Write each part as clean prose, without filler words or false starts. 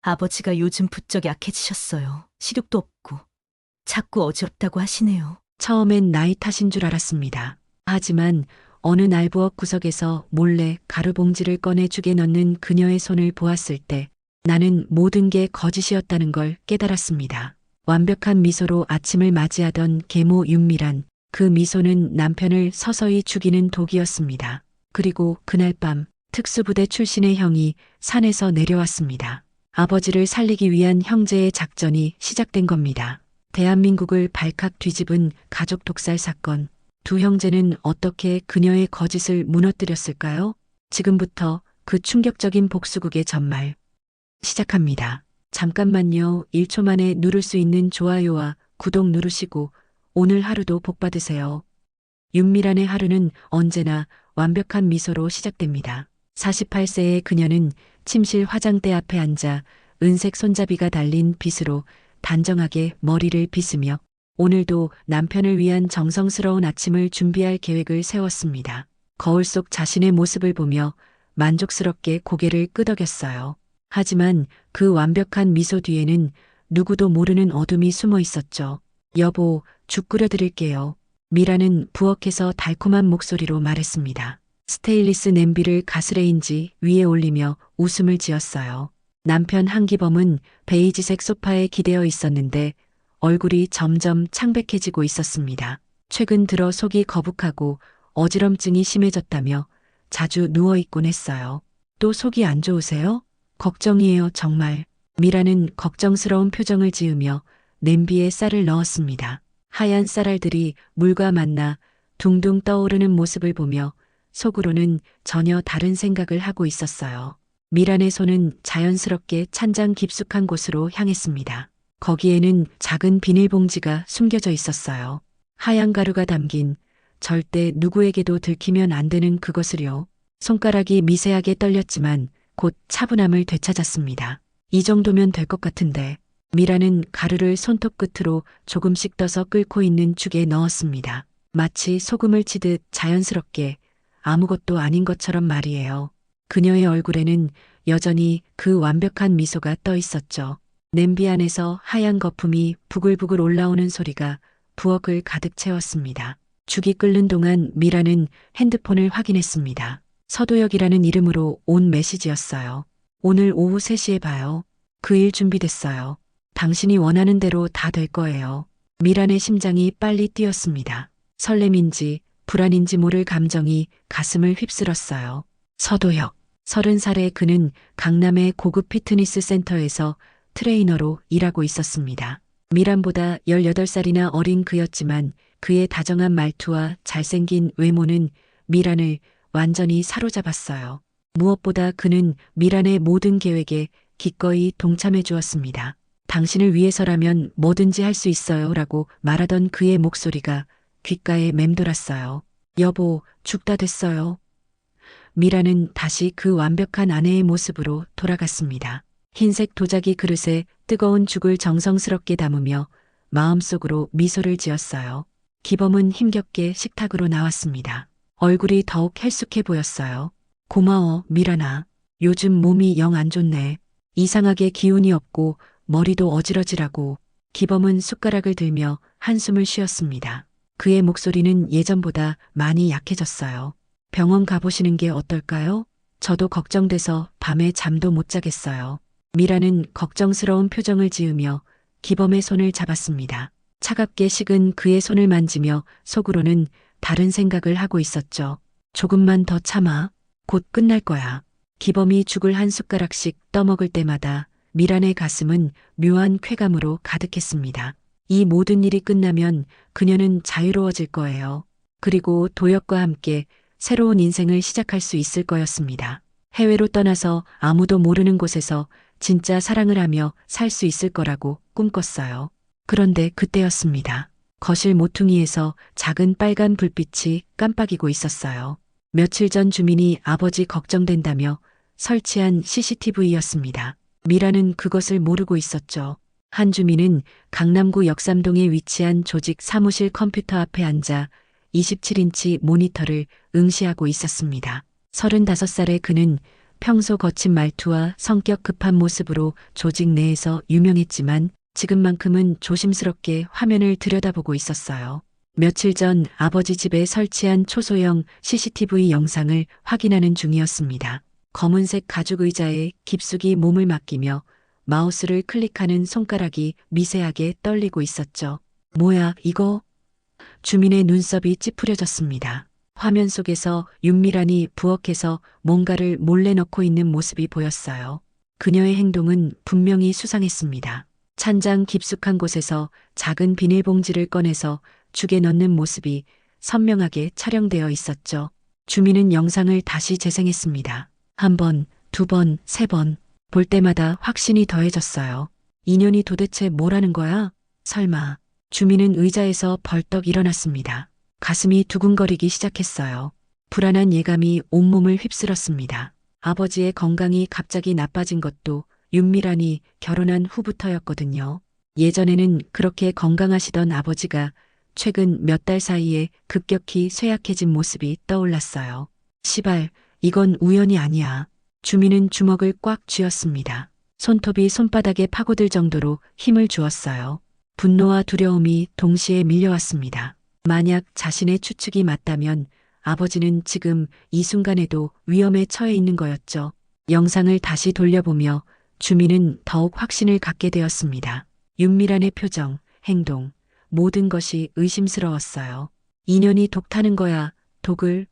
아버지가 요즘 부쩍 약해지셨어요. 시력도 없고. 자꾸 어지럽다고 하시네요. 처음엔 나이 탓인 줄 알았습니다. 하지만 어느 날 부엌 구석에서 몰래 가루 봉지를 꺼내 죽에 넣는 그녀의 손을 보았을 때 나는 모든 게 거짓이었다는 걸 깨달았습니다. 완벽한 미소로 아침을 맞이하던 계모 윤미란, 그 미소는 남편을 서서히 죽이는 독이었습니다. 그리고 그날 밤 특수부대 출신의 형이 산에서 내려왔습니다. 아버지를 살리기 위한 형제의 작전이 시작된 겁니다. 대한민국을 발칵 뒤집은 가족 독살 사건. 두 형제는 어떻게 그녀의 거짓을 무너뜨렸을까요? 지금부터 그 충격적인 복수극의 전말 시작합니다. 잠깐만요. 1초 만에 누를 수 있는 좋아요와 구독 누르시고 오늘 하루도 복 받으세요. 윤미란의 하루는 언제나 완벽한 미소로 시작됩니다. 48세의 그녀는 침실 화장대 앞에 앉아 은색 손잡이가 달린 빗으로 단정하게 머리를 빗으며 오늘도 남편을 위한 정성스러운 아침을 준비할 계획을 세웠습니다. 거울 속 자신의 모습을 보며 만족스럽게 고개를 끄덕였어요. 하지만 그 완벽한 미소 뒤에는 누구도 모르는 어둠이 숨어 있었죠. 여보, 죽 끓여드릴게요. 미라는 부엌에서 달콤한 목소리로 말했습니다. 스테인리스 냄비를 가스레인지 위에 올리며 웃음을 지었어요. 남편 한기범은 베이지색 소파에 기대어 있었는데 얼굴이 점점 창백해지고 있었습니다. 최근 들어 속이 거북하고 어지럼증이 심해졌다며 자주 누워있곤 했어요. 또 속이 안 좋으세요? 걱정이에요, 정말. 미라는 걱정스러운 표정을 지으며 냄비에 쌀을 넣었습니다. 하얀 쌀알들이 물과 만나 둥둥 떠오르는 모습을 보며 속으로는 전혀 다른 생각을 하고 있었어요. 미란의 손은 자연스럽게 찬장 깊숙한 곳으로 향했습니다. 거기에는 작은 비닐봉지가 숨겨져 있었어요. 하얀 가루가 담긴 절대 누구에게도 들키면 안 되는 그것을요. 손가락이 미세하게 떨렸지만 곧 차분함을 되찾았습니다. 이 정도면 될 것 같은데. 미라는 가루를 손톱 끝으로 조금씩 떠서 끓고 있는 죽에 넣었습니다. 마치 소금을 치듯 자연스럽게 아무것도 아닌 것처럼 말이에요. 그녀의 얼굴에는 여전히 그 완벽한 미소가 떠 있었죠. 냄비 안에서 하얀 거품이 부글부글 올라오는 소리가 부엌을 가득 채웠습니다. 죽이 끓는 동안 미라는 핸드폰을 확인했습니다. 서도혁이라는 이름으로 온 메시지였어요. 오늘 오후 3시에 봐요. 그 일 준비됐어요. 당신이 원하는 대로 다 될 거예요. 미란의 심장이 빨리 뛰었습니다. 설렘인지 불안인지 모를 감정이 가슴을 휩쓸었어요. 서도혁. 30살의 그는 강남의 고급 피트니스 센터에서 트레이너로 일하고 있었습니다. 미란보다 18살이나 어린 그였지만 그의 다정한 말투와 잘생긴 외모는 미란을 완전히 사로잡았어요. 무엇보다 그는 미란의 모든 계획에 기꺼이 동참해 주었습니다. 당신을 위해서라면 뭐든지 할 수 있어요 라고 말하던 그의 목소리가 귓가에 맴돌았어요. 여보, 죽 다 됐어요. 미라는 다시 그 완벽한 아내의 모습으로 돌아갔습니다. 흰색 도자기 그릇에 뜨거운 죽을 정성스럽게 담으며 마음속으로 미소를 지었어요. 기범은 힘겹게 식탁으로 나왔습니다. 얼굴이 더욱 헬쑥해 보였어요. 고마워, 미란아. 요즘 몸이 영 안 좋네. 이상하게 기운이 없고 머리도 어지러지라고. 기범은 숟가락을 들며 한숨을 쉬었습니다. 그의 목소리는 예전보다 많이 약해졌어요. 병원 가보시는 게 어떨까요? 저도 걱정돼서 밤에 잠도 못 자겠어요. 미라는 걱정스러운 표정을 지으며 기범의 손을 잡았습니다. 차갑게 식은 그의 손을 만지며 속으로는 다른 생각을 하고 있었죠. 조금만 더 참아. 곧 끝날 거야. 기범이 죽을 한 숟가락씩 떠먹을 때마다 미란의 가슴은 묘한 쾌감으로 가득했습니다. 이 모든 일이 끝나면 그녀는 자유로워질 거예요. 그리고 도혁과 함께 새로운 인생을 시작할 수 있을 거였습니다. 해외로 떠나서 아무도 모르는 곳에서 진짜 사랑을 하며 살 수 있을 거라고 꿈꿨어요. 그런데 그때였습니다. 거실 모퉁이에서 작은 빨간 불빛이 깜빡이고 있었어요. 며칠 전 주민이 아버지 걱정된다며 설치한 CCTV였습니다. 미라는 그것을 모르고 있었죠. 한 주민은 강남구 역삼동에 위치한 조직 사무실 컴퓨터 앞에 앉아 27인치 모니터를 응시하고 있었습니다. 35살의 그는 평소 거친 말투와 성격 급한 모습으로 조직 내에서 유명했지만 지금만큼은 조심스럽게 화면을 들여다보고 있었어요. 며칠 전 아버지 집에 설치한 초소형 CCTV 영상을 확인하는 중이었습니다. 검은색 가죽 의자에 깊숙이 몸을 맡기며 마우스를 클릭하는 손가락이 미세하게 떨리고 있었죠. 뭐야, 이거? 주민의 눈썹이 찌푸려졌습니다. 화면 속에서 윤미란이 부엌에서 뭔가를 몰래 넣고 있는 모습이 보였어요. 그녀의 행동은 분명히 수상했습니다. 찬장 깊숙한 곳에서 작은 비닐봉지를 꺼내서 죽에 넣는 모습이 선명하게 촬영되어 있었죠. 주민은 영상을 다시 재생했습니다. 한 번, 두 번, 세 번. 볼 때마다 확신이 더해졌어요. 인연이 도대체 뭐라는 거야? 설마. 주민은 의자에서 벌떡 일어났습니다. 가슴이 두근거리기 시작했어요. 불안한 예감이 온몸을 휩쓸었습니다. 아버지의 건강이 갑자기 나빠진 것도 윤미란이 결혼한 후부터였거든요. 예전에는 그렇게 건강하시던 아버지가 최근 몇 달 사이에 급격히 쇠약해진 모습이 떠올랐어요. 시발, 이건 우연이 아니야. 주민은 주먹을 꽉 쥐었습니다. 손톱이 손바닥에 파고들 정도로 힘을 주었어요. 분노와 두려움이 동시에 밀려왔습니다. 만약 자신의 추측이 맞다면 아버지는 지금 이 순간에도 위험에 처해 있는 거였죠. 영상을 다시 돌려보며 주민은 더욱 확신을 갖게 되었습니다. 윤미란의 표정, 행동, 모든 것이 의심스러웠어요. 인연이 독타는 거야, 독을.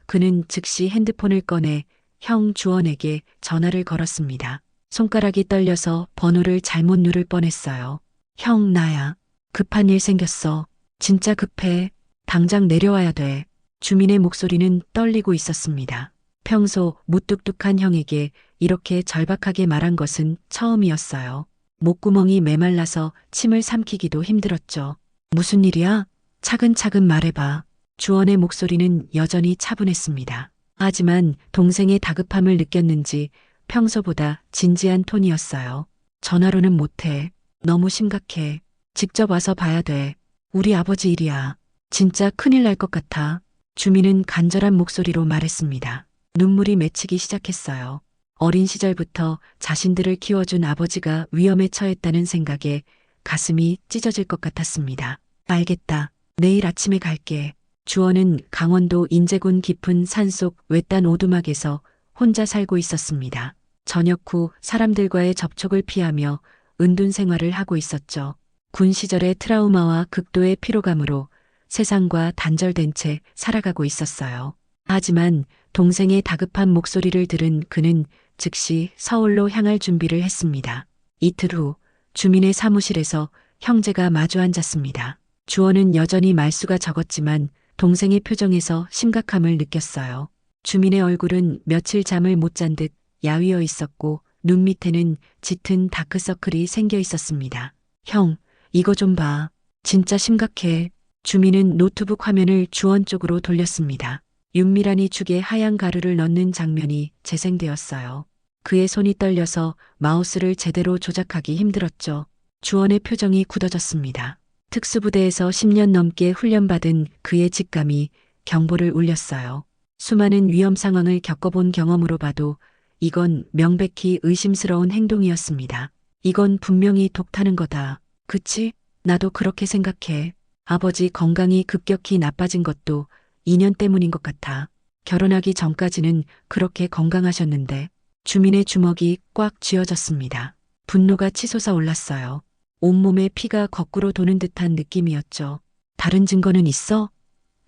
그는 즉시 핸드폰을 꺼내 형 주원에게 전화를 걸었습니다. 손가락이 떨려서 번호를 잘못 누를 뻔했어요. 형, 나야. 급한 일 생겼어. 진짜 급해. 당장 내려와야 돼. 주민의 목소리는 떨리고 있었습니다. 평소 무뚝뚝한 형에게 이렇게 절박하게 말한 것은 처음이었어요. 목구멍이 메말라서 침을 삼키기도 힘들었죠. 무슨 일이야? 차근차근 말해봐. 주원의 목소리는 여전히 차분했습니다. 하지만 동생의 다급함을 느꼈는지 평소보다 진지한 톤이었어요. 전화로는 못해. 너무 심각해. 직접 와서 봐야 돼. 우리 아버지 일이야. 진짜 큰일 날 것 같아. 주민은 간절한 목소리로 말했습니다. 눈물이 맺히기 시작했어요. 어린 시절부터 자신들을 키워준 아버지가 위험에 처했다는 생각에 가슴이 찢어질 것 같았습니다. 알겠다. 내일 아침에 갈게. 주원은 강원도 인제군 깊은 산속 외딴 오두막에서 혼자 살고 있었습니다. 저녁 후 사람들과의 접촉을 피하며 은둔 생활을 하고 있었죠. 군 시절의 트라우마와 극도의 피로감으로 세상과 단절된 채 살아가고 있었어요. 하지만 동생의 다급한 목소리를 들은 그는 즉시 서울로 향할 준비를 했습니다. 이틀 후 주민의 사무실에서 형제가 마주 앉았습니다. 주원은 여전히 말수가 적었지만 동생의 표정에서 심각함을 느꼈어요. 주민의 얼굴은 며칠 잠을 못 잔 듯 야위어 있었고 눈 밑에는 짙은 다크서클이 생겨 있었습니다. 형, 이거 좀 봐. 진짜 심각해. 주민은 노트북 화면을 주원 쪽으로 돌렸습니다. 윤미란이 죽에 하얀 가루를 넣는 장면이 재생되었어요. 그의 손이 떨려서 마우스를 제대로 조작하기 힘들었죠. 주원의 표정이 굳어졌습니다. 특수부대에서 10년 넘게 훈련받은 그의 직감이 경보를 울렸어요. 수많은 위험 상황을 겪어본 경험으로 봐도 이건 명백히 의심스러운 행동이었습니다. 이건 분명히 독타는 거다. 그치? 나도 그렇게 생각해. 아버지 건강이 급격히 나빠진 것도 인연 때문인 것 같아. 결혼하기 전까지는 그렇게 건강하셨는데. 주민의 주먹이 꽉 쥐어졌습니다. 분노가 치솟아 올랐어요. 온몸에 피가 거꾸로 도는 듯한 느낌이었죠. 다른 증거는 있어?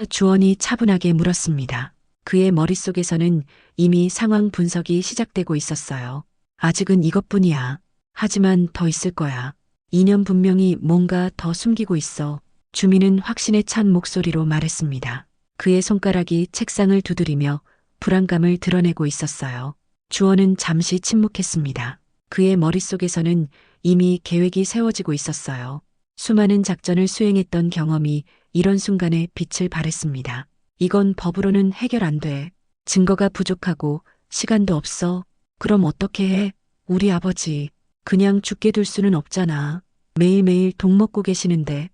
주원이 차분하게 물었습니다. 그의 머릿속에서는 이미 상황 분석이 시작되고 있었어요. 아직은 이것뿐이야. 하지만 더 있을 거야. 2년 분명히 뭔가 더 숨기고 있어. 주민은 확신에 찬 목소리로 말했습니다. 그의 손가락이 책상을 두드리며 불안감을 드러내고 있었어요. 주원은 잠시 침묵했습니다. 그의 머릿속에서는 이미 계획이 세워지고 있었어요. 수많은 작전을 수행했던 경험이 이런 순간에 빛을 발했습니다. 이건 법으로는 해결 안 돼. 증거가 부족하고 시간도 없어. 그럼 어떻게 해? 우리 아버지 그냥 죽게 둘 수는 없잖아. 매일매일 독 먹고 계시는데.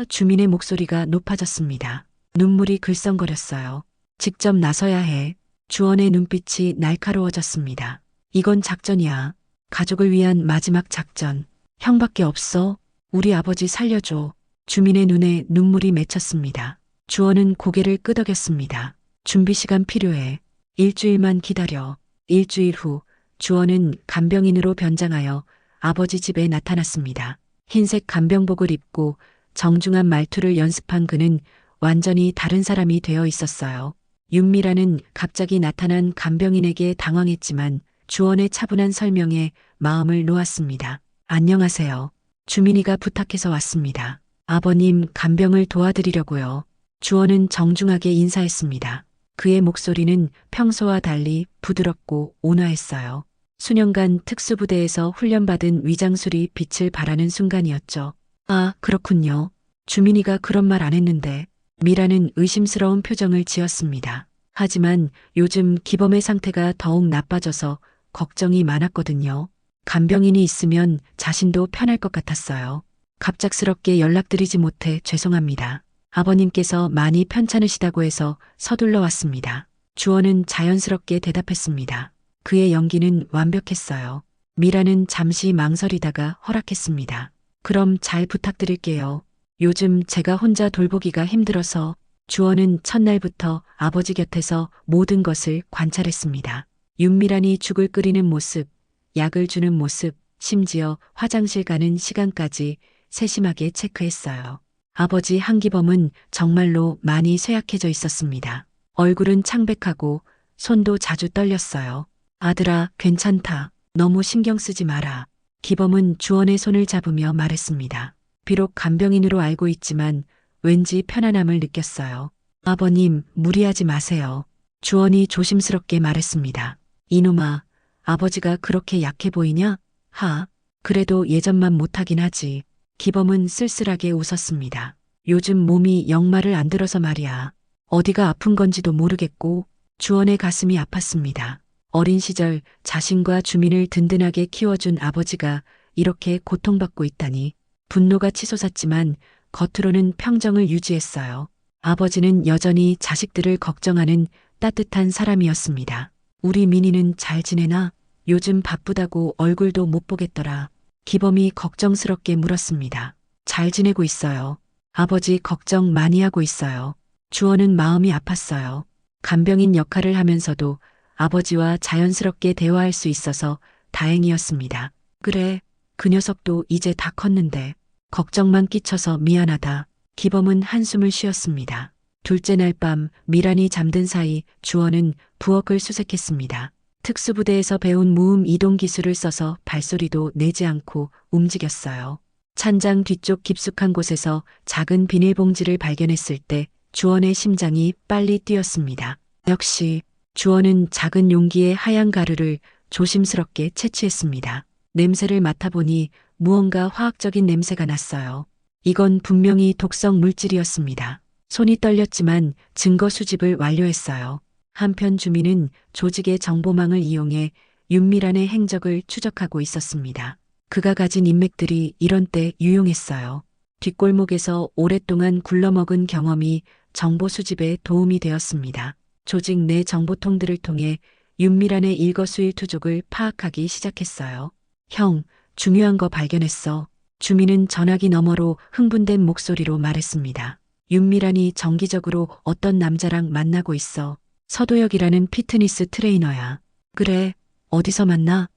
주민의 목소리가 높아졌습니다. 눈물이 글썽거렸어요. 직접 나서야 해. 주원의 눈빛이 날카로워졌습니다. 이건 작전이야. 가족을 위한 마지막 작전. 형밖에 없어. 우리 아버지 살려줘. 주민의 눈에 눈물이 맺혔습니다. 주원은 고개를 끄덕였습니다. 준비 시간 필요해. 일주일만 기다려. 일주일 후 주원은 간병인으로 변장하여 아버지 집에 나타났습니다. 흰색 간병복을 입고 정중한 말투를 연습한 그는 완전히 다른 사람이 되어 있었어요. 윤미라는 갑자기 나타난 간병인에게 당황했지만 주원의 차분한 설명에 마음을 놓았습니다. 안녕하세요. 주민이가 부탁해서 왔습니다. 아버님 간병을 도와드리려고요. 주원은 정중하게 인사했습니다. 그의 목소리는 평소와 달리 부드럽고 온화했어요. 수년간 특수부대에서 훈련받은 위장술이 빛을 발하는 순간이었죠. 아, 그렇군요. 주민이가 그런 말 안 했는데. 미라는 의심스러운 표정을 지었습니다. 하지만 요즘 기범의 상태가 더욱 나빠져서 걱정이 많았거든요. 간병인이 있으면 자신도 편할 것 같았어요. 갑작스럽게 연락드리지 못해 죄송합니다. 아버님께서 많이 편찮으시다고 해서 서둘러 왔습니다. 주원은 자연스럽게 대답했습니다. 그의 연기는 완벽했어요. 미라는 잠시 망설이다가 허락했습니다. 그럼 잘 부탁드릴게요. 요즘 제가 혼자 돌보기가 힘들어서. 주원은 첫날부터 아버지 곁에서 모든 것을 관찰했습니다. 윤미란이 죽을 끓이는 모습, 약을 주는 모습, 심지어 화장실 가는 시간까지 세심하게 체크했어요. 아버지 한기범은 정말로 많이 쇠약해져 있었습니다. 얼굴은 창백하고 손도 자주 떨렸어요. 아들아, 괜찮다. 너무 신경 쓰지 마라. 기범은 주원의 손을 잡으며 말했습니다. 비록 간병인으로 알고 있지만 왠지 편안함을 느꼈어요. 아버님, 무리하지 마세요. 주원이 조심스럽게 말했습니다. 이놈아, 아버지가 그렇게 약해 보이냐? 그래도 예전만 못하긴 하지. 기범은 쓸쓸하게 웃었습니다. 요즘 몸이 영 말을 안 들어서 말이야. 어디가 아픈 건지도 모르겠고. 주원의 가슴이 아팠습니다. 어린 시절 자신과 주민을 든든하게 키워준 아버지가 이렇게 고통받고 있다니. 분노가 치솟았지만 겉으로는 평정을 유지했어요. 아버지는 여전히 자식들을 걱정하는 따뜻한 사람이었습니다. 우리 민희는 잘 지내나? 요즘 바쁘다고 얼굴도 못 보겠더라. 기범이 걱정스럽게 물었습니다. 잘 지내고 있어요. 아버지 걱정 많이 하고 있어요. 주원은 마음이 아팠어요. 간병인 역할을 하면서도 아버지와 자연스럽게 대화할 수 있어서 다행이었습니다. 그래, 그 녀석도 이제 다 컸는데 걱정만 끼쳐서 미안하다. 기범은 한숨을 쉬었습니다. 둘째 날 밤 미란이 잠든 사이 주원은 부엌을 수색했습니다. 특수부대에서 배운 무음 이동 기술을 써서 발소리도 내지 않고 움직였어요. 찬장 뒤쪽 깊숙한 곳에서 작은 비닐봉지를 발견했을 때 주원의 심장이 빨리 뛰었습니다. 역시 주원은 작은 용기의 하얀 가루를 조심스럽게 채취했습니다. 냄새를 맡아보니 무언가 화학적인 냄새가 났어요. 이건 분명히 독성 물질이었습니다. 손이 떨렸지만 증거 수집을 완료했어요. 한편 주민은 조직의 정보망을 이용해 윤미란의 행적을 추적하고 있었습니다. 그가 가진 인맥들이 이런 때 유용했어요. 뒷골목에서 오랫동안 굴러먹은 경험이 정보 수집에 도움이 되었습니다. 조직 내 정보통들을 통해 윤미란의 일거수일투족을 파악하기 시작했어요. 형, 중요한 거 발견했어. 주민은 전화기 너머로 흥분된 목소리로 말했습니다. 윤미란이 정기적으로 어떤 남자랑 만나고 있어. 서도혁이라는 피트니스 트레이너야. 그래, 어디서 만나?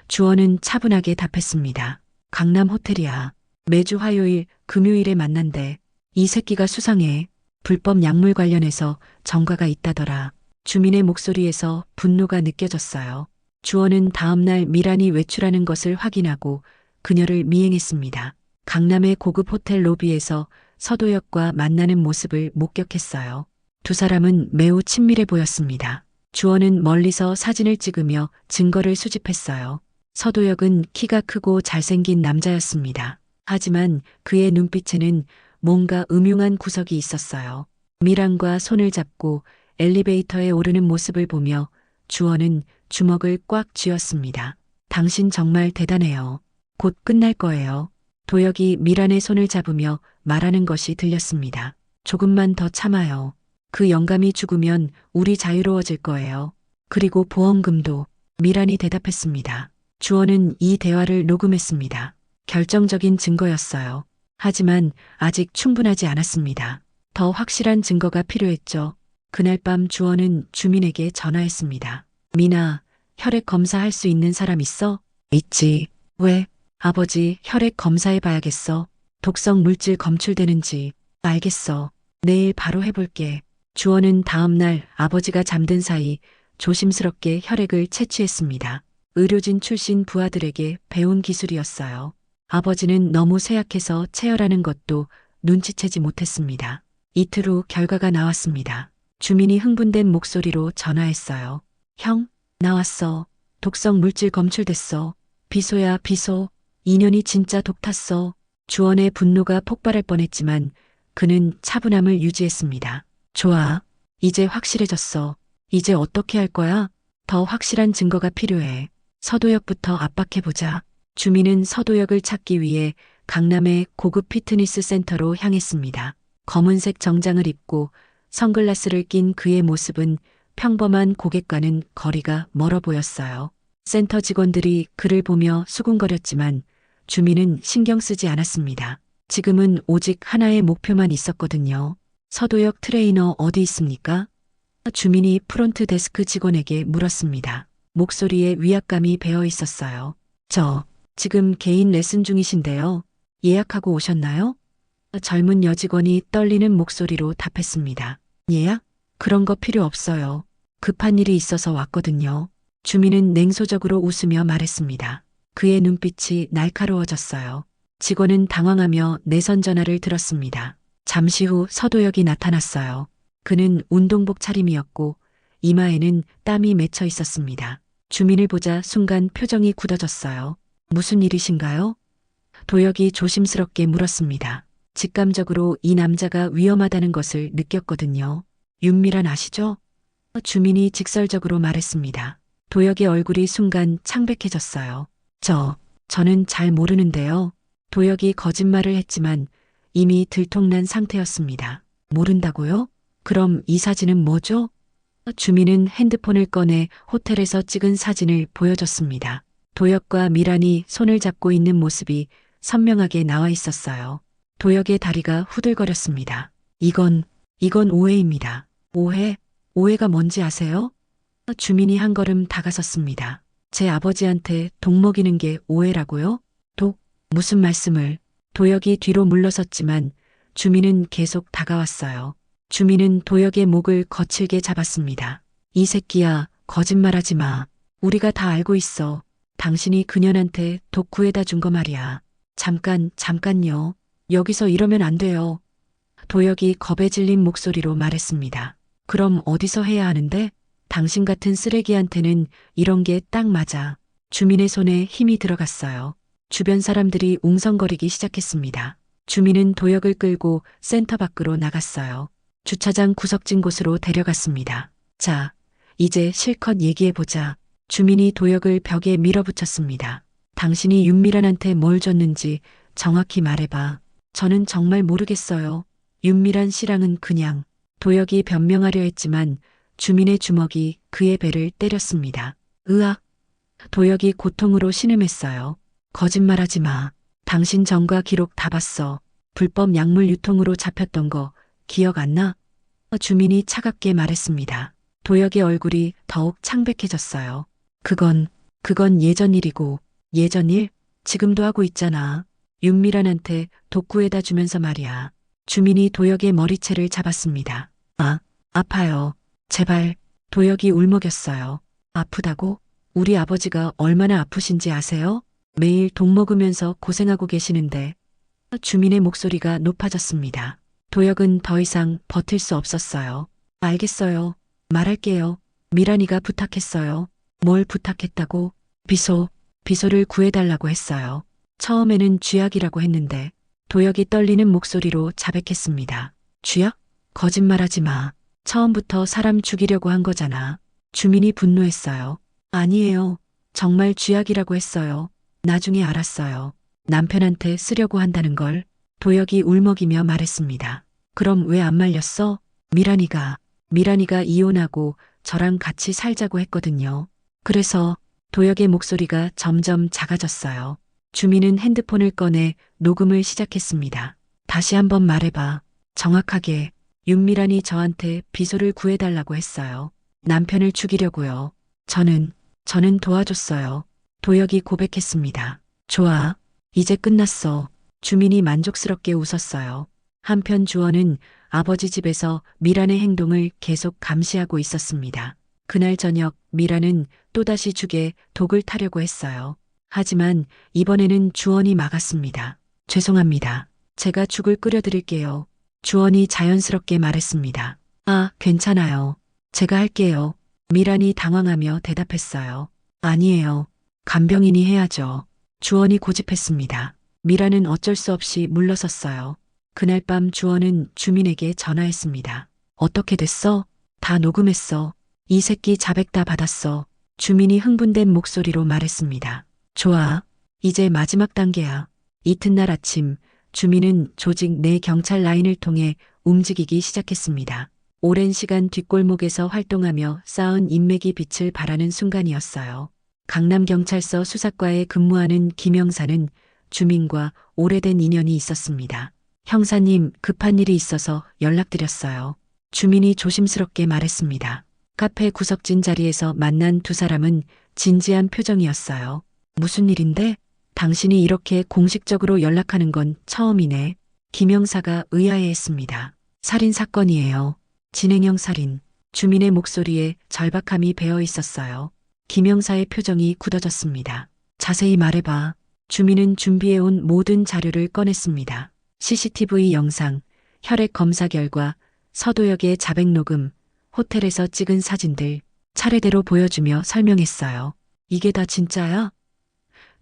주원은 차분하게 답했습니다. 강남 호텔이야. 매주 화요일, 금요일에 만난대. 이 새끼가 수상해. 불법 약물 관련해서 전과가 있다더라. 주민의 목소리에서 분노가 느껴졌어요. 주원은 다음날 미란이 외출하는 것을 확인하고 그녀를 미행했습니다. 강남의 고급 호텔 로비에서 서도혁과 만나는 모습을 목격했어요. 두 사람은 매우 친밀해 보였습니다. 주원은 멀리서 사진을 찍으며 증거를 수집했어요. 서도혁은 키가 크고 잘생긴 남자였습니다. 하지만 그의 눈빛에는 뭔가 음흉한 구석이 있었어요. 미란과 손을 잡고 엘리베이터에 오르는 모습을 보며 주원은 주먹을 꽉 쥐었습니다. 당신 정말 대단해요. 곧 끝날 거예요. 도혁이 미란의 손을 잡으며 말하는 것이 들렸습니다. 조금만 더 참아요. 그 영감이 죽으면 우리 자유로워질 거예요. 그리고 보험금도. 미란이 대답했습니다. 주원은 이 대화를 녹음했습니다. 결정적인 증거였어요. 하지만 아직 충분하지 않았습니다. 더 확실한 증거가 필요했죠. 그날 밤 주원은 주민에게 전화했습니다. 미나, 혈액 검사할 수 있는 사람 있어? 있지. 왜? 아버지 혈액 검사해 봐야겠어. 독성 물질 검출되는지. 알겠어. 내일 바로 해볼게. 주원은 다음날 아버지가 잠든 사이 조심스럽게 혈액을 채취했습니다. 의료진 출신 부하들에게 배운 기술이었어요. 아버지는 너무 쇠약해서 체열하는 것도 눈치채지 못했습니다. 이틀 후 결과가 나왔습니다. 주민이 흥분된 목소리로 전화했어요. 형, 나왔어. 독성 물질 검출됐어. 비소야, 비소. 인연이 진짜 독 탔어. 주원의 분노가 폭발할 뻔했지만 그는 차분함을 유지했습니다. 좋아. 이제 확실해졌어. 이제 어떻게 할 거야? 더 확실한 증거가 필요해. 서도역부터 압박해보자. 주민은 서도역을 찾기 위해 강남의 고급 피트니스 센터로 향했습니다. 검은색 정장을 입고 선글라스를 낀 그의 모습은 평범한 고객과는 거리가 멀어 보였어요. 센터 직원들이 그를 보며 수군거렸지만 주민은 신경 쓰지 않았습니다. 지금은 오직 하나의 목표만 있었거든요. 서도역 트레이너 어디 있습니까? 주민이 프론트 데스크 직원에게 물었습니다. 목소리에 위압감이 배어 있었어요. 저, 지금 개인 레슨 중이신데요. 예약하고 오셨나요? 젊은 여직원이 떨리는 목소리로 답했습니다. 예약? 그런 거 필요 없어요. 급한 일이 있어서 왔거든요. 주민은 냉소적으로 웃으며 말했습니다. 그의 눈빛이 날카로워졌어요. 직원은 당황하며 내선 전화를 들었습니다. 잠시 후 서도역이 나타났어요. 그는 운동복 차림이었고 이마에는 땀이 맺혀 있었습니다. 주민을 보자 순간 표정이 굳어졌어요. 무슨 일이신가요? 도역이 조심스럽게 물었습니다. 직감적으로 이 남자가 위험하다는 것을 느꼈거든요. 윤미란 아시죠? 주민이 직설적으로 말했습니다. 도역의 얼굴이 순간 창백해졌어요. 저는 잘 모르는데요. 도역이 거짓말을 했지만 이미 들통난 상태였습니다. 모른다고요? 그럼 이 사진은 뭐죠? 주민은 핸드폰을 꺼내 호텔에서 찍은 사진을 보여줬습니다. 도역과 미란이 손을 잡고 있는 모습이 선명하게 나와 있었어요. 도역의 다리가 후들거렸습니다. 이건 오해입니다. 오해? 오해가 뭔지 아세요? 주민이 한 걸음 다가섰습니다. 제 아버지한테 독 먹이는 게 오해라고요? 독? 무슨 말씀을? 도역이 뒤로 물러섰지만 주민은 계속 다가왔어요. 주민은 도역의 목을 거칠게 잡았습니다. 이 새끼야, 거짓말하지 마. 우리가 다 알고 있어. 당신이 그년한테 독 구해다 준 거 말이야. 잠깐요. 여기서 이러면 안 돼요. 도역이 겁에 질린 목소리로 말했습니다. 그럼 어디서 해야 하는데? 당신 같은 쓰레기한테는 이런 게 딱 맞아. 주민의 손에 힘이 들어갔어요. 주변 사람들이 웅성거리기 시작했습니다. 주민은 도역을 끌고 센터 밖으로 나갔어요. 주차장 구석진 곳으로 데려갔습니다. 자, 이제 실컷 얘기해보자. 주민이 도역을 벽에 밀어붙였습니다. 당신이 윤미란한테 뭘 줬는지 정확히 말해봐. 저는 정말 모르겠어요. 윤미란 씨랑은 그냥. 도역이 변명하려 했지만 주민의 주먹이 그의 배를 때렸습니다. 으악. 도역이 고통으로 신음했어요. 거짓말하지 마. 당신 전과 기록 다 봤어. 불법 약물 유통으로 잡혔던 거 기억 안 나? 주민이 차갑게 말했습니다. 도역의 얼굴이 더욱 창백해졌어요. 그건 예전 일이고. 예전 일? 지금도 하고 있잖아. 윤미란한테 독 구해다 주면서 말이야. 주민이 도역의 머리채를 잡았습니다. 아파요. 제발. 도역이 울먹였어요. 아프다고? 우리 아버지가 얼마나 아프신지 아세요? 매일 독 먹으면서 고생하고 계시는데. 주민의 목소리가 높아졌습니다. 도역은 더 이상 버틸 수 없었어요. 알겠어요. 말할게요. 미란이가 부탁했어요. 뭘 부탁했다고? 비소를 구해달라고 했어요. 처음에는 쥐약이라고 했는데 도역이 떨리는 목소리로 자백했습니다. 쥐약? 거짓말하지 마. 처음부터 사람 죽이려고 한 거잖아. 주민이 분노했어요. 아니에요. 정말 쥐약이라고 했어요. 나중에 알았어요. 남편한테 쓰려고 한다는 걸. 도역이 울먹이며 말했습니다. 그럼 왜 안 말렸어? 미란이가 이혼하고 저랑 같이 살자고 했거든요. 그래서 도혁의 목소리가 점점 작아졌어요. 주민은 핸드폰을 꺼내 녹음을 시작했습니다. 다시 한번 말해봐. 정확하게. 윤미란이 저한테 비소를 구해달라고 했어요. 남편을 죽이려고요. 저는 도와줬어요. 도혁이 고백했습니다. 좋아. 이제 끝났어. 주민이 만족스럽게 웃었어요. 한편 주원은 아버지 집에서 미란의 행동을 계속 감시하고 있었습니다. 그날 저녁 미란은 또다시 죽에 독을 타려고 했어요. 하지만 이번에는 주원이 막았습니다. 죄송합니다. 제가 죽을 끓여드릴게요. 주원이 자연스럽게 말했습니다. 아, 괜찮아요. 제가 할게요. 미란이 당황하며 대답했어요. 아니에요. 간병인이 해야죠. 주원이 고집했습니다. 미란은 어쩔 수 없이 물러섰어요. 그날 밤 주원은 주민에게 전화했습니다. 어떻게 됐어? 다 녹음했어. 이 새끼 자백 다 받았어. 주민이 흥분된 목소리로 말했습니다. 좋아. 이제 마지막 단계야. 이튿날 아침 주민은 조직 내 경찰 라인을 통해 움직이기 시작했습니다. 오랜 시간 뒷골목에서 활동하며 쌓은 인맥이 빛을 발하는 순간이었어요. 강남경찰서 수사과에 근무하는 김영사는 주민과 오래된 인연이 있었습니다. 형사님, 급한 일이 있어서 연락드렸어요. 주민이 조심스럽게 말했습니다. 카페 구석진 자리에서 만난 두 사람은 진지한 표정이었어요. 무슨 일인데? 당신이 이렇게 공식적으로 연락하는 건 처음이네. 김영사가 의아해했습니다. 살인 사건이에요. 진행형 살인. 주민의 목소리에 절박함이 배어 있었어요. 김영사의 표정이 굳어졌습니다. 자세히 말해봐. 주민은 준비해온 모든 자료를 꺼냈습니다. CCTV 영상, 혈액 검사 결과, 서도혁의 자백 녹음, 호텔에서 찍은 사진들, 차례대로 보여주며 설명했어요. 이게 다 진짜야?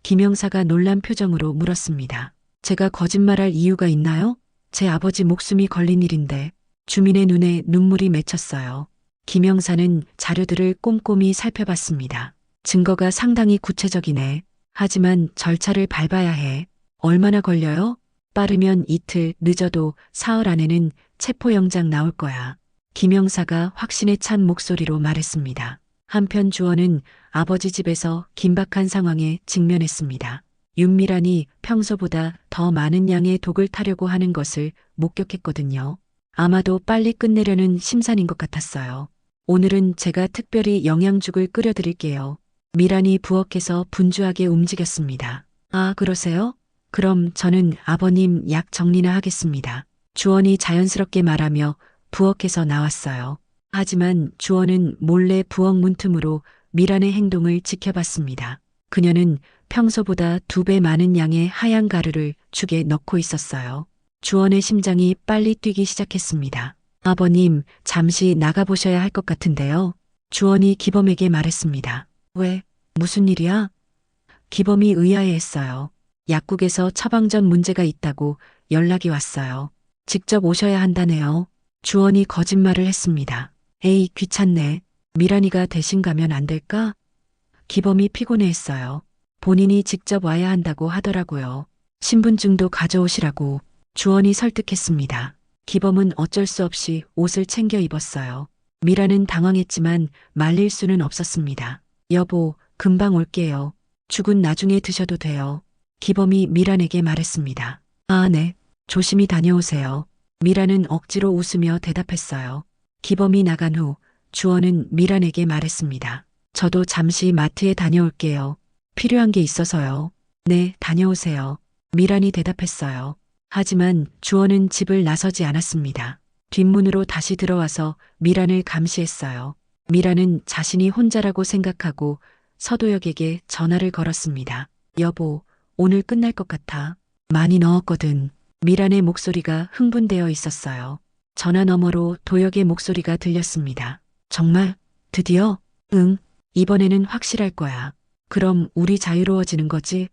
김영사가 놀란 표정으로 물었습니다. 제가 거짓말할 이유가 있나요? 제 아버지 목숨이 걸린 일인데. 주민의 눈에 눈물이 맺혔어요. 김영사는 자료들을 꼼꼼히 살펴봤습니다. 증거가 상당히 구체적이네. 하지만 절차를 밟아야 해. 얼마나 걸려요? 빠르면 이틀, 늦어도 사흘 안에는 체포영장 나올 거야. 김영사가 확신에 찬 목소리로 말했습니다. 한편 주원은 아버지 집에서 긴박한 상황에 직면했습니다. 윤미란이 평소보다 더 많은 양의 독을 타려고 하는 것을 목격했거든요. 아마도 빨리 끝내려는 심산인 것 같았어요. 오늘은 제가 특별히 영양죽을 끓여드릴게요. 미란이 부엌에서 분주하게 움직였습니다. 아, 그러세요? 그럼 저는 아버님 약 정리나 하겠습니다. 주원이 자연스럽게 말하며 부엌에서 나왔어요. 하지만 주원은 몰래 부엌 문틈으로 미란의 행동을 지켜봤습니다. 그녀는 평소보다 2배 많은 양의 하얀 가루를 죽에 넣고 있었어요. 주원의 심장이 빨리 뛰기 시작했습니다. 아버님, 잠시 나가보셔야 할 것 같은데요. 주원이 기범에게 말했습니다. 왜? 무슨 일이야? 기범이 의아해했어요. 약국에서 처방전 문제가 있다고 연락이 왔어요. 직접 오셔야 한다네요. 주원이 거짓말을 했습니다. 에이, 귀찮네. 미란이가 대신 가면 안 될까? 기범이 피곤해했어요. 본인이 직접 와야 한다고 하더라고요. 신분증도 가져오시라고. 주원이 설득했습니다. 기범은 어쩔 수 없이 옷을 챙겨 입었어요. 미라는 당황했지만 말릴 수는 없었습니다. 여보, 금방 올게요. 죽은 나중에 드셔도 돼요. 기범이 미란에게 말했습니다. 아, 네. 조심히 다녀오세요. 미라는 억지로 웃으며 대답했어요. 기범이 나간 후 주원은 미란에게 말했습니다. 저도 잠시 마트에 다녀올게요. 필요한 게 있어서요. 네, 다녀오세요. 미란이 대답했어요. 하지만 주원은 집을 나서지 않았습니다. 뒷문으로 다시 들어와서 미란을 감시했어요. 미란은 자신이 혼자라고 생각하고 서도혁에게 전화를 걸었습니다. 여보, 오늘 끝날 것 같아. 많이 넣었거든. 미란의 목소리가 흥분되어 있었어요. 전화 너머로 도혁의 목소리가 들렸습니다. 정말? 드디어? 응. 이번에는 확실할 거야. 그럼 우리 자유로워지는 거지?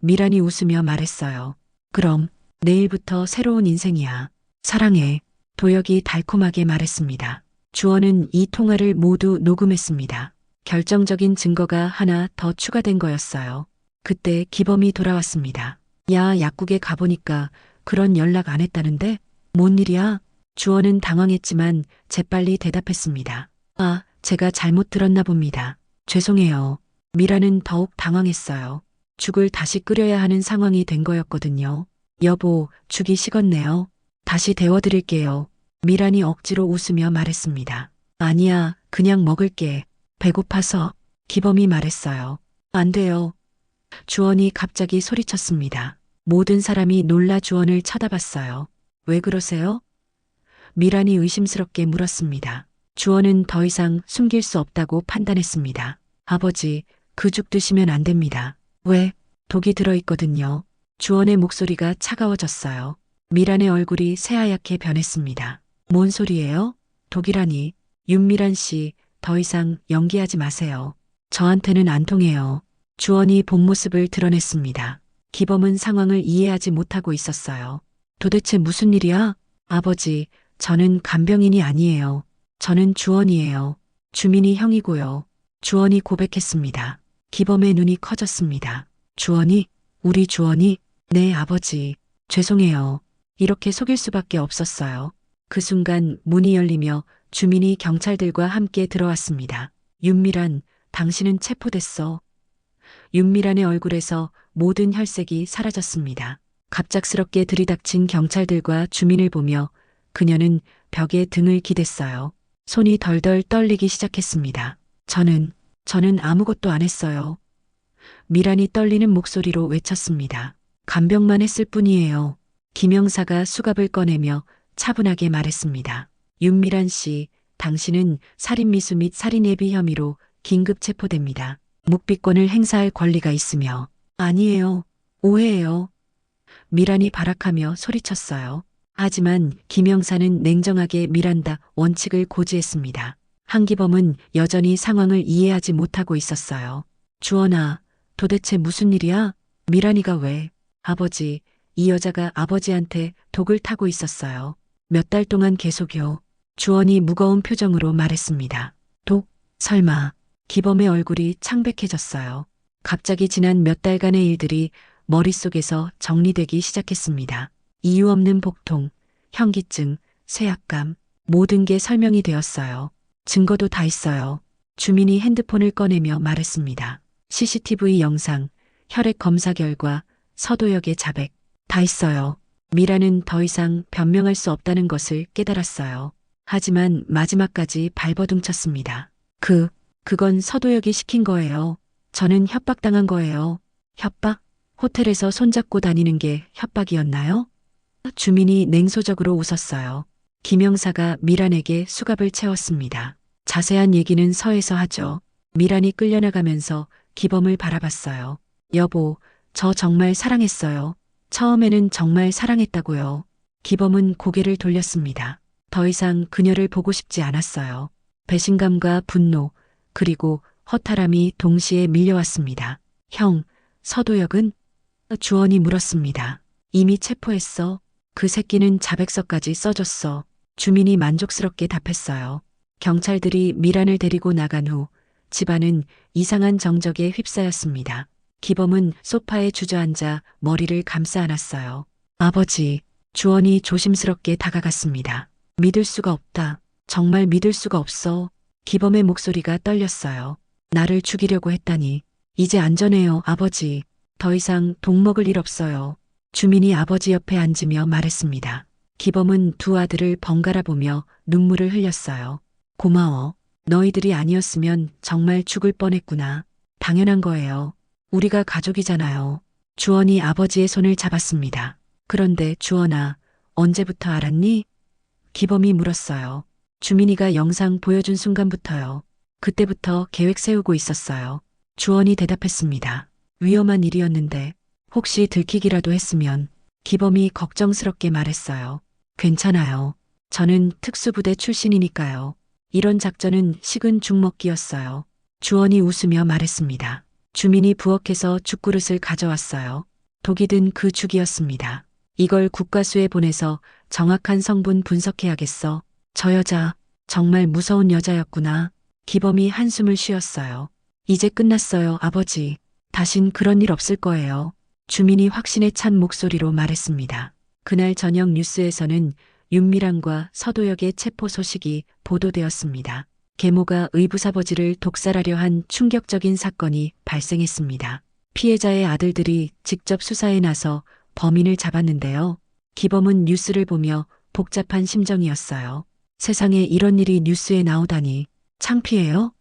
미란이 웃으며 말했어요. 그럼 내일부터 새로운 인생이야. 사랑해. 도혁이 달콤하게 말했습니다. 주원은 이 통화를 모두 녹음했습니다. 결정적인 증거가 하나 더 추가된 거였어요. 그때 기범이 돌아왔습니다. 야, 약국에 가보니까 그런 연락 안 했다는데? 뭔 일이야? 주원은 당황했지만 재빨리 대답했습니다. 아, 제가 잘못 들었나 봅니다. 죄송해요. 미라는 더욱 당황했어요. 죽을 다시 끓여야 하는 상황이 된 거였거든요. 여보, 죽이 식었네요. 다시 데워드릴게요. 미란이 억지로 웃으며 말했습니다. 아니야, 그냥 먹을게. 배고파서. 기범이 말했어요. 안 돼요. 주원이 갑자기 소리쳤습니다. 모든 사람이 놀라 주원을 쳐다봤어요. 왜 그러세요? 미란이 의심스럽게 물었습니다. 주원은 더 이상 숨길 수 없다고 판단했습니다. 아버지, 그 죽 드시면 안 됩니다. 왜? 독이 들어있거든요. 주원의 목소리가 차가워졌어요. 미란의 얼굴이 새하얗게 변했습니다. 뭔 소리예요? 독이라니. 윤미란 씨, 더 이상 연기하지 마세요. 저한테는 안 통해요. 주원이 본 모습을 드러냈습니다. 기범은 상황을 이해하지 못하고 있었어요. 도대체 무슨 일이야? 아버지, 저는 간병인이 아니에요. 저는 주원이에요. 주민이 형이고요. 주원이 고백했습니다. 기범의 눈이 커졌습니다. 주원이? 우리 주원이? 네, 아버지. 죄송해요. 이렇게 속일 수밖에 없었어요. 그 순간 문이 열리며 주민이 경찰들과 함께 들어왔습니다. 윤미란, 당신은 체포됐어. 윤미란의 얼굴에서 모든 혈색이 사라졌습니다. 갑작스럽게 들이닥친 경찰들과 주민을 보며 그녀는 벽에 등을 기댔어요. 손이 덜덜 떨리기 시작했습니다. 저는 아무것도 안 했어요. 미란이 떨리는 목소리로 외쳤습니다. 간병만 했을 뿐이에요. 김영사가 수갑을 꺼내며 차분하게 말했습니다. 윤미란 씨, 당신은 살인미수 및 살인예비 혐의로 긴급 체포됩니다. 묵비권을 행사할 권리가 있으며. 아니에요. 오해예요. 미란이 발악하며 소리쳤어요. 하지만 김영사는 냉정하게 미란다 원칙을 고지했습니다. 한기범은 여전히 상황을 이해하지 못하고 있었어요. 주원아, 도대체 무슨 일이야? 미란이가 왜? 아버지, 이 여자가 아버지한테 독을 타고 있었어요. 몇 달 동안 계속요. 주원이 무거운 표정으로 말했습니다. 독? 설마. 기범의 얼굴이 창백해졌어요. 갑자기 지난 몇 달간의 일들이 머릿속에서 정리되기 시작했습니다. 이유 없는 복통, 현기증, 쇠약감, 모든 게 설명이 되었어요. 증거도 다 있어요. 주민이 핸드폰을 꺼내며 말했습니다. CCTV 영상, 혈액 검사 결과, 서도역의 자백, 다 있어요. 미라는 더 이상 변명할 수 없다는 것을 깨달았어요. 하지만 마지막까지 발버둥쳤습니다. 그건 서도역이 시킨 거예요. 저는 협박당한 거예요. 협박? 호텔에서 손잡고 다니는 게 협박이었나요? 주민이 냉소적으로 웃었어요. 김영사가 미란에게 수갑을 채웠습니다. 자세한 얘기는 서에서 하죠. 미란이 끌려나가면서 기범을 바라봤어요. 여보, 저 정말 사랑했어요. 처음에는 정말 사랑했다고요. 기범은 고개를 돌렸습니다. 더 이상 그녀를 보고 싶지 않았어요. 배신감과 분노, 그리고 허탈함이 동시에 밀려왔습니다. 형, 서도역은? 주원이 물었습니다. 이미 체포했어. 그 새끼는 자백서까지 써줬어. 주민이 만족스럽게 답했어요. 경찰들이 미란을 데리고 나간 후 집안은 이상한 정적에 휩싸였습니다. 기범은 소파에 주저앉아 머리를 감싸 안았어요. 아버지, 주원이 조심스럽게 다가갔습니다. 믿을 수가 없다. 정말 믿을 수가 없어. 기범의 목소리가 떨렸어요. 나를 죽이려고 했다니. 이제 안전해요, 아버지. 더 이상 독 먹을 일 없어요. 주민이 아버지 옆에 앉으며 말했습니다. 기범은 두 아들을 번갈아 보며 눈물을 흘렸어요. 고마워. 너희들이 아니었으면 정말 죽을 뻔했구나. 당연한 거예요. 우리가 가족이잖아요. 주원이 아버지의 손을 잡았습니다. 그런데 주원아, 언제부터 알았니? 기범이 물었어요. 주민이가 영상 보여준 순간부터요. 그때부터 계획 세우고 있었어요. 주원이 대답했습니다. 위험한 일이었는데 혹시 들키기라도 했으면. 기범이 걱정스럽게 말했어요. 괜찮아요. 저는 특수부대 출신이니까요. 이런 작전은 식은 죽 먹기였어요. 주원이 웃으며 말했습니다. 주민이 부엌에서 죽그릇을 가져왔어요. 독이 든 그 죽이었습니다. 이걸 국과수에 보내서 정확한 성분 분석해야겠어. 저 여자 정말 무서운 여자였구나. 기범이 한숨을 쉬었어요. 이제 끝났어요, 아버지. 다신 그런 일 없을 거예요. 주민이 확신에 찬 목소리로 말했습니다. 그날 저녁 뉴스에서는 윤미란과 서도혁의 체포 소식이 보도되었습니다. 계모가 의붓아버지를 독살하려 한 충격적인 사건이 발생했습니다. 피해자의 아들들이 직접 수사에 나서 범인을 잡았는데요. 기범은 뉴스를 보며 복잡한 심정이었어요. 세상에 이런 일이 뉴스에 나오다니 창피해요?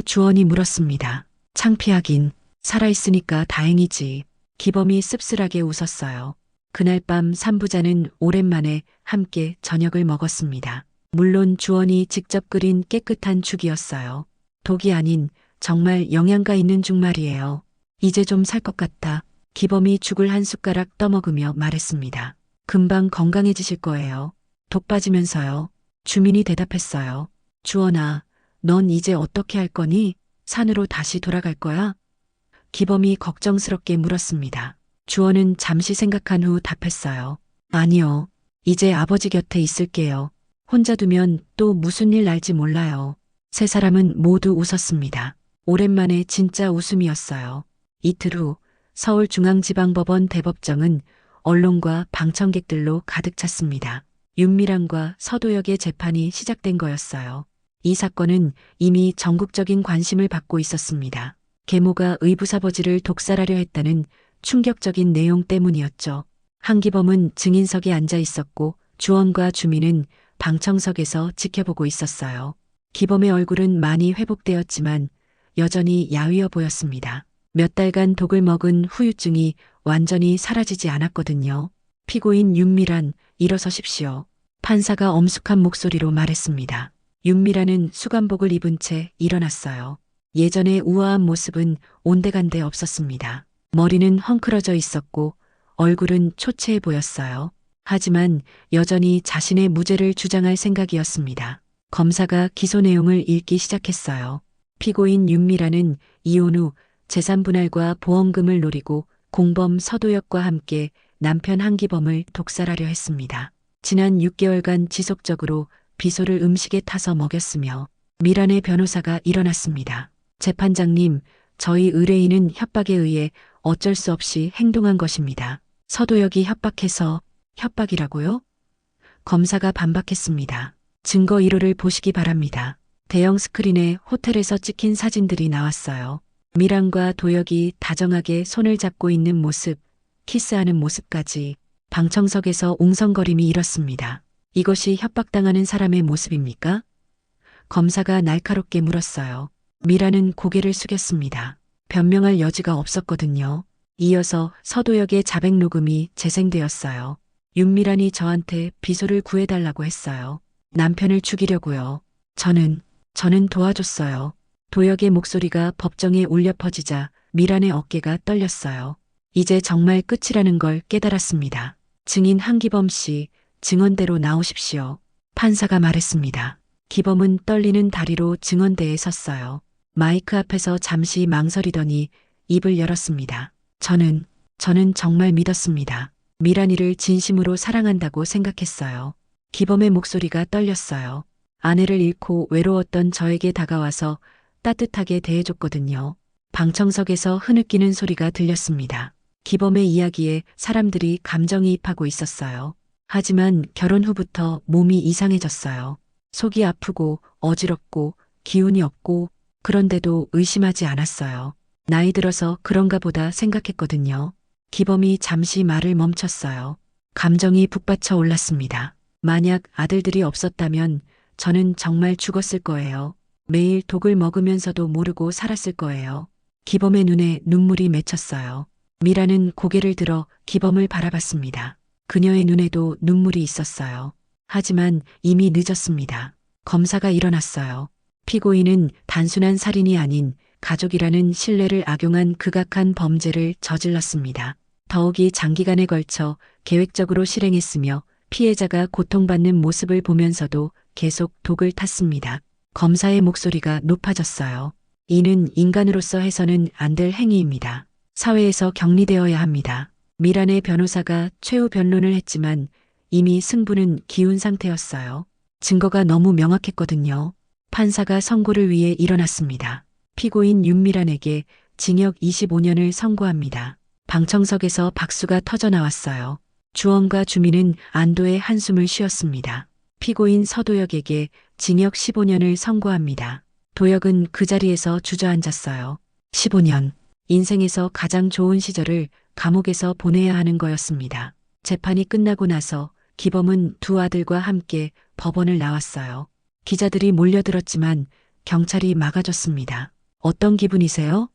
주원이 물었습니다. 창피하긴 살아있으니까 다행이지. 기범이 씁쓸하게 웃었어요. 그날 밤 삼부자는 오랜만에 함께 저녁을 먹었습니다. 물론 주원이 직접 끓인 깨끗한 죽이었어요. 독이 아닌 정말 영양가 있는 죽 말이에요. 이제 좀 살 것 같다. 기범이 죽을 한 숟가락 떠먹으며 말했습니다. 금방 건강해지실 거예요. 독 빠지면서요. 주민이 대답했어요. 주원아, 넌 이제 어떻게 할 거니? 산으로 다시 돌아갈 거야? 기범이 걱정스럽게 물었습니다. 주원은 잠시 생각한 후 답했어요. 아니요. 이제 아버지 곁에 있을게요. 혼자 두면 또 무슨 일 날지 몰라요. 세 사람은 모두 웃었습니다. 오랜만에 진짜 웃음이었어요. 이틀 후 서울중앙지방법원 대법정은 언론과 방청객들로 가득 찼습니다. 윤미란과 서도혁의 재판이 시작된 거였어요. 이 사건은 이미 전국적인 관심을 받고 있었습니다. 계모가 의붓아버지를 독살하려 했다는 충격적인 내용 때문이었죠. 한기범은 증인석에 앉아 있었고 주원과 주민은 방청석에서 지켜보고 있었어요. 기범의 얼굴은 많이 회복되었지만 여전히 야위어 보였습니다. 몇 달간 독을 먹은 후유증이 완전히 사라지지 않았거든요. 피고인 윤미란, 일어서십시오. 판사가 엄숙한 목소리로 말했습니다. 윤미란은 수감복을 입은 채 일어났어요. 예전의 우아한 모습은 온데간데 없었습니다. 머리는 헝클어져 있었고 얼굴은 초췌해 보였어요. 하지만 여전히 자신의 무죄를 주장할 생각이었습니다. 검사가 기소 내용을 읽기 시작했어요. 피고인 윤미란은 이혼 후 재산 분할과 보험금을 노리고 공범 서도혁과 함께 남편 한기범을 독살하려 했습니다. 지난 6개월간 지속적으로 비소를 음식에 타서 먹였으며 미란의 변호사가 일어났습니다. 재판장님, 저희 의뢰인은 협박에 의해 어쩔 수 없이 행동한 것입니다. 서도혁이 협박해서 협박이라고요? 검사가 반박했습니다. 증거 1호를 보시기 바랍니다. 대형 스크린에 호텔에서 찍힌 사진들이 나왔어요. 미란과 도혁이 다정하게 손을 잡고 있는 모습, 키스하는 모습까지 방청석에서 웅성거림이 일었습니다. 이것이 협박당하는 사람의 모습입니까? 검사가 날카롭게 물었어요. 미란은 고개를 숙였습니다. 변명할 여지가 없었거든요. 이어서 서도혁의 자백 녹음이 재생되었어요. 윤미란이 저한테 비소를 구해달라고 했어요. 남편을 죽이려고요. 저는 도와줬어요. 도혁의 목소리가 법정에 울려 퍼지자 미란의 어깨가 떨렸어요. 이제 정말 끝이라는 걸 깨달았습니다. 증인 한기범 씨, 증언대로 나오십시오. 판사가 말했습니다. 기범은 떨리는 다리로 증언대에 섰어요. 마이크 앞에서 잠시 망설이더니 입을 열었습니다. 저는 정말 믿었습니다. 미란이를 진심으로 사랑한다고 생각했어요. 기범의 목소리가 떨렸어요. 아내를 잃고 외로웠던 저에게 다가와서 따뜻하게 대해줬거든요. 방청석에서 흐느끼는 소리가 들렸습니다. 기범의 이야기에 사람들이 감정이입하고 있었어요. 하지만 결혼 후부터 몸이 이상해졌어요. 속이 아프고 어지럽고 기운이 없고 그런데도 의심하지 않았어요. 나이 들어서 그런가 보다 생각했거든요. 기범이 잠시 말을 멈췄어요. 감정이 북받쳐 올랐습니다. 만약 아들들이 없었다면 저는 정말 죽었을 거예요. 매일 독을 먹으면서도 모르고 살았을 거예요. 기범의 눈에 눈물이 맺혔어요. 미라는 고개를 들어 기범을 바라봤습니다. 그녀의 눈에도 눈물이 있었어요. 하지만 이미 늦었습니다. 검사가 일어났어요. 피고인은 단순한 살인이 아닌 가족이라는 신뢰를 악용한 극악한 범죄를 저질렀습니다. 더욱이 장기간에 걸쳐 계획적으로 실행했으며 피해자가 고통받는 모습을 보면서도 계속 독을 탔습니다. 검사의 목소리가 높아졌어요. 이는 인간으로서 해서는 안 될 행위입니다. 사회에서 격리되어야 합니다. 미란의 변호사가 최후 변론을 했지만 이미 승부는 기운 상태였어요. 증거가 너무 명확했거든요. 판사가 선고를 위해 일어났습니다. 피고인 윤미란에게 징역 25년을 선고합니다. 방청석에서 박수가 터져 나왔어요. 주원과 주민은 안도의 한숨을 쉬었습니다. 피고인 서도혁에게 징역 15년을 선고합니다. 도혁은 그 자리에서 주저앉았어요. 15년. 인생에서 가장 좋은 시절을 감옥에서 보내야 하는 거였습니다. 재판이 끝나고 나서 기범은 두 아들과 함께 법원을 나왔어요. 기자들이 몰려들었지만 경찰이 막아줬습니다. 어떤 기분이세요?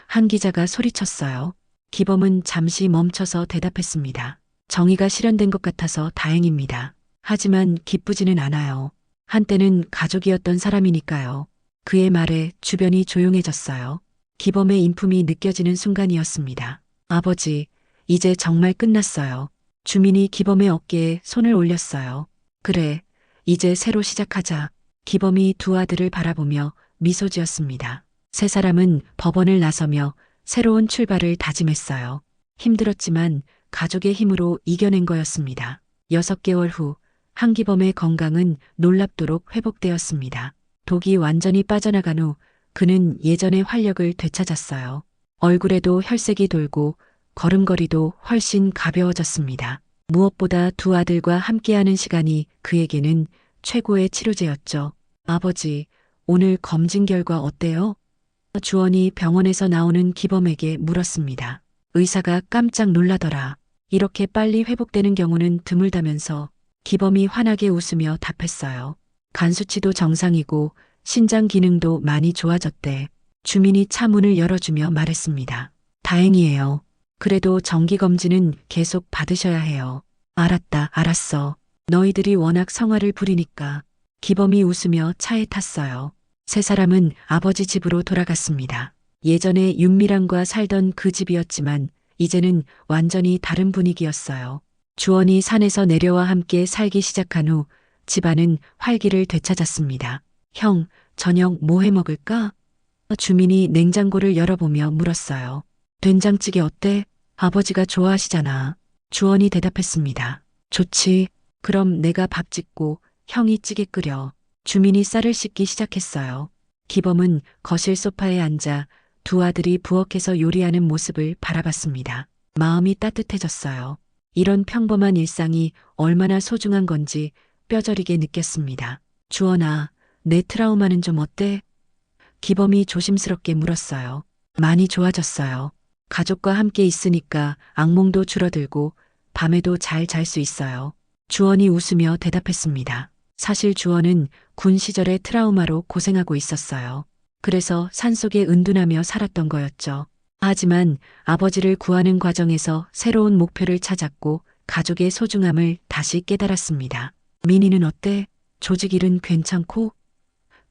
한 기자가 소리쳤어요. 기범은 잠시 멈춰서 대답했습니다. 정의가 실현된 것 같아서 다행입니다. 하지만 기쁘지는 않아요. 한때는 가족이었던 사람이니까요. 그의 말에 주변이 조용해졌어요. 기범의 인품이 느껴지는 순간이었습니다. 아버지, 이제 정말 끝났어요. 주민이 기범의 어깨에 손을 올렸어요. 그래, 이제 새로 시작하자. 기범이 두 아들을 바라보며 미소 지었습니다. 세 사람은 법원을 나서며 새로운 출발을 다짐했어요. 힘들었지만 가족의 힘으로 이겨낸 거였습니다. 6개월 후 한기범의 건강은 놀랍도록 회복되었습니다. 독이 완전히 빠져나간 후 그는 예전의 활력을 되찾았어요. 얼굴에도 혈색이 돌고 걸음걸이도 훨씬 가벼워졌습니다. 무엇보다 두 아들과 함께하는 시간이 그에게는 최고의 치료제였죠. 아버지, 오늘 검진 결과 어때요? 주원이 병원에서 나오는 기범에게 물었습니다. 의사가 깜짝 놀라더라. 이렇게 빨리 회복되는 경우는 드물다면서 기범이 환하게 웃으며 답했어요. 간 수치도 정상이고 신장 기능도 많이 좋아졌대. 주민이 차 문을 열어주며 말했습니다. 다행이에요. 그래도 정기검진은 계속 받으셔야 해요. 알았다, 알았어. 너희들이 워낙 성화를 부리니까. 기범이 웃으며 차에 탔어요. 세 사람은 아버지 집으로 돌아갔습니다. 예전에 윤미랑과 살던 그 집이었지만 이제는 완전히 다른 분위기였어요. 주원이 산에서 내려와 함께 살기 시작한 후 집안은 활기를 되찾았습니다. 형, 저녁 뭐 해 먹을까? 주민이 냉장고를 열어보며 물었어요. 된장찌개 어때? 아버지가 좋아하시잖아. 주원이 대답했습니다. 좋지. 그럼 내가 밥 짓고 형이 찌개 끓여. 주민이 쌀을 씻기 시작했어요. 기범은 거실 소파에 앉아 두 아들이 부엌에서 요리하는 모습을 바라봤습니다. 마음이 따뜻해졌어요. 이런 평범한 일상이 얼마나 소중한 건지 뼈저리게 느꼈습니다. 주원아, 내 트라우마는 좀 어때? 기범이 조심스럽게 물었어요. 많이 좋아졌어요. 가족과 함께 있으니까 악몽도 줄어들고 밤에도 잘 잘 수 있어요. 주원이 웃으며 대답했습니다. 사실 주원은 군 시절의 트라우마로 고생하고 있었어요. 그래서 산속에 은둔하며 살았던 거였죠. 하지만 아버지를 구하는 과정에서 새로운 목표를 찾았고 가족의 소중함을 다시 깨달았습니다. 민희는 어때? 조직 일은 괜찮고?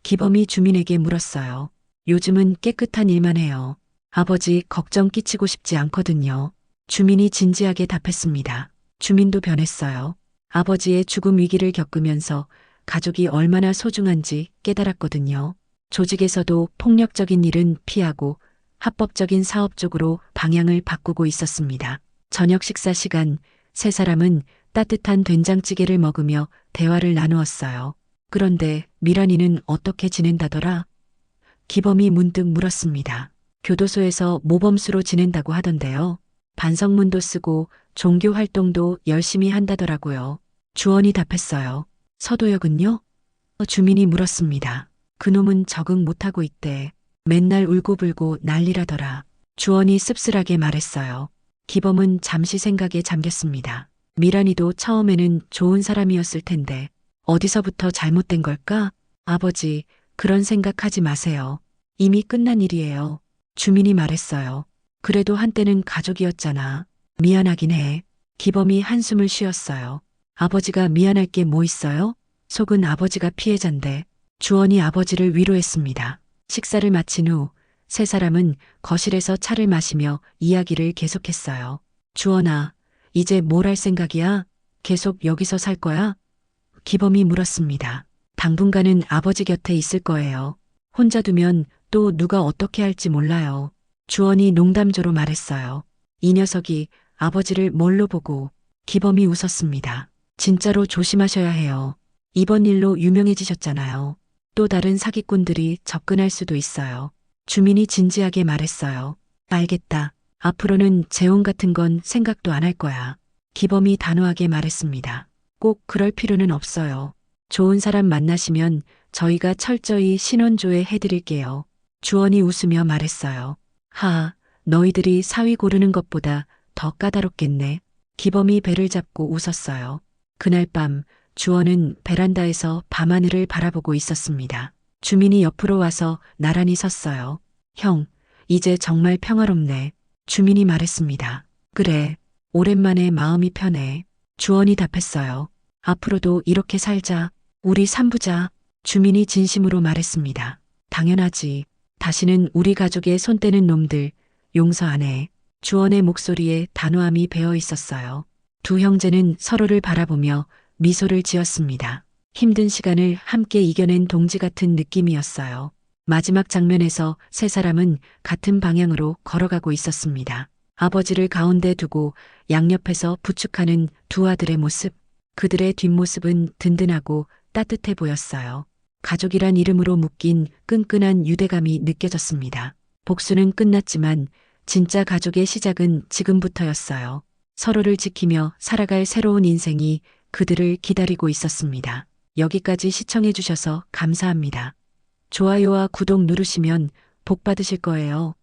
기범이 주민에게 물었어요. 요즘은 깨끗한 일만 해요. 아버지 걱정 끼치고 싶지 않거든요. 주민이 진지하게 답했습니다. 주민도 변했어요. 아버지의 죽음 위기를 겪으면서 가족이 얼마나 소중한지 깨달았거든요. 조직에서도 폭력적인 일은 피하고 합법적인 사업 쪽으로 방향을 바꾸고 있었습니다. 저녁 식사 시간, 세 사람은 따뜻한 된장찌개를 먹으며 대화를 나누었어요. 그런데 미란이는 어떻게 지낸다더라? 기범이 문득 물었습니다. 교도소에서 모범수로 지낸다고 하던데요. 반성문도 쓰고 종교 활동도 열심히 한다더라고요. 주원이 답했어요. 서도혁은요? 주민이 물었습니다. 그놈은 적응 못하고 있대. 맨날 울고불고 난리라더라. 주원이 씁쓸하게 말했어요. 기범은 잠시 생각에 잠겼습니다. 미란이도 처음에는 좋은 사람이었을 텐데 어디서부터 잘못된 걸까? 아버지, 그런 생각하지 마세요. 이미 끝난 일이에요. 주민이 말했어요. 그래도 한때는 가족이었잖아. 미안하긴 해. 기범이 한숨을 쉬었어요. 아버지가 미안할 게 뭐 있어요? 속은 아버지가 피해자인데. 주원이 아버지를 위로했습니다. 식사를 마친 후 세 사람은 거실에서 차를 마시며 이야기를 계속했어요. 주원아, 이제 뭘 할 생각이야? 계속 여기서 살 거야? 기범이 물었습니다. 당분간은 아버지 곁에 있을 거예요. 혼자 두면 또 누가 어떻게 할지 몰라요. 주원이 농담조로 말했어요. 이 녀석이 아버지를 뭘로 보고. 기범이 웃었습니다. 진짜로 조심하셔야 해요. 이번 일로 유명해지셨잖아요. 또 다른 사기꾼들이 접근할 수도 있어요. 주민이 진지하게 말했어요. 알겠다. 앞으로는 재혼 같은 건 생각도 안 할 거야. 기범이 단호하게 말했습니다. 꼭 그럴 필요는 없어요. 좋은 사람 만나시면 저희가 철저히 신원조회 해드릴게요. 주원이 웃으며 말했어요. 하, 너희들이 사위 고르는 것보다 더 까다롭겠네. 기범이 배를 잡고 웃었어요. 그날 밤 주원은 베란다에서 밤하늘을 바라보고 있었습니다. 주민이 옆으로 와서 나란히 섰어요. 형, 이제 정말 평화롭네. 주민이 말했습니다. 그래, 오랜만에 마음이 편해. 주원이 답했어요. 앞으로도 이렇게 살자. 우리 삼부자. 주민이 진심으로 말했습니다. 당연하지. 다시는 우리 가족의 손 떼는 놈들 용서 안 해. 주원의 목소리에 단호함이 배어 있었어요. 두 형제는 서로를 바라보며 미소를 지었습니다. 힘든 시간을 함께 이겨낸 동지 같은 느낌이었어요. 마지막 장면에서 세 사람은 같은 방향으로 걸어가고 있었습니다. 아버지를 가운데 두고 양옆에서 부축하는 두 아들의 모습. 그들의 뒷모습은 든든하고 따뜻해 보였어요. 가족이란 이름으로 묶인 끈끈한 유대감이 느껴졌습니다. 복수는 끝났지만 진짜 가족의 시작은 지금부터였어요. 서로를 지키며 살아갈 새로운 인생이 그들을 기다리고 있었습니다. 여기까지 시청해 주셔서 감사합니다. 좋아요와 구독 누르시면 복 받으실 거예요.